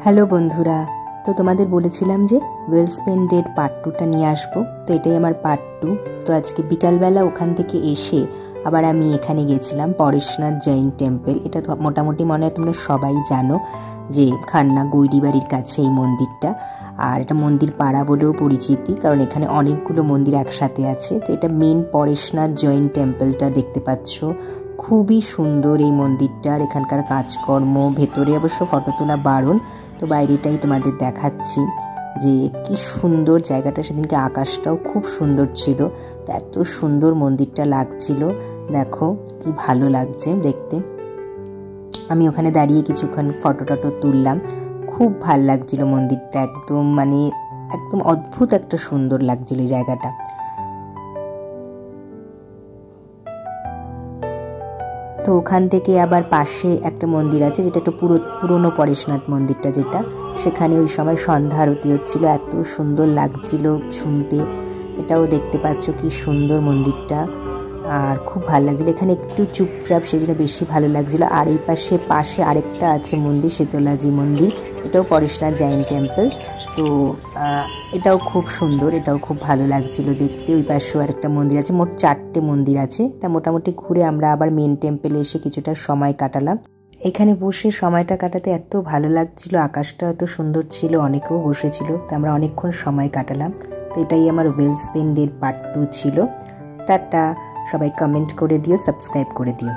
Hello বন্ধুরা, তো তোমাদের বলেছিলাম যে ওয়েল স্পেন্ডেড পার্ট 2টা নিয়ে আসবো। তো এটাই আমার পার্ট 2। তো আজকে বিকালবেলা ওখান থেকে এসে আবার আমি এখানে গেছিলাম, পরেশনাথ জৈন টেম্পল। এটা মোটামুটি মনে হয় তোমরা সবাই জানো যে খান্না গৈরি বাড়ির কাছে এই মন্দিরটা। আর এটা মন্দির পাড়া বলেও পরিচিতি, কারণ এখানে অনেকগুলো মন্দির একসাথে আছে। তো এটা মেন পরেশনাথ জৈন টেম্পলটা দেখতে পাচ্ছ। খুবই সুন্দর এই মন্দিরটার, এখানকার কাজকর্ম। ভেতরে অবশ্য ফটো তোলা বারণ, তো বাইরেটাই তোমাদের দেখাচ্ছি যে কি সুন্দর জায়গাটা। সেদিনকে আকাশটাও খুব সুন্দর ছিল, তো এত সুন্দর মন্দিরটা লাগছিল। দেখো কি ভালো লাগছে দেখতে। আমি ওখানে দাঁড়িয়ে কিছুক্ষণ ফটো টটো তুললাম। খুব ভাল লাগছিল মন্দিরটা, একদম অদ্ভুত একটা সুন্দর লাগছিল এই জায়গাটা। তো ওখান থেকে আবার পাশে একটা মন্দির আছে, যেটা একটু পুরনো পরেশনাথ মন্দিরটা, যেটা সেখানে ওই সময় সন্ধ্যা আরতি হচ্ছিল, এত সুন্দর লাগছিল শুনতে। এটাও দেখতে পাচ্ছ কি সুন্দর মন্দিরটা, আর খুব ভালো লাগছিল। এখানে একটু চুপচাপ, সেই জন্য বেশি ভালো লাগছিল। আর এই পাশে আরেকটা আছে মন্দির, শীতলাজি মন্দির, এটাও পরেশনাথ জৈন টেম্পল। তো এটাও খুব সুন্দর, এটাও খুব ভালো লাগছিল দেখতে। ওই পাশেও আরেকটা মন্দির আছে, মোট 4টে মন্দির আছে। তা মোটামুটি ঘুরে আমরা আবার মেন টেম্পলে এসে কিছুটা সময় কাটালাম। এখানে বসে সময়টা কাটাতে এত ভালো লাগছিল, আকাশটা এত সুন্দর ছিল, অনেকেও বসেছিল, তো আমরা অনেকক্ষণ সময় কাটালাম। তো এটাই আমার ওয়েল স্পেন্ডের পার্ট 2 ছিল। টাটা, সবাই কমেন্ট করে দিও, সাবস্ক্রাইব করে দিও।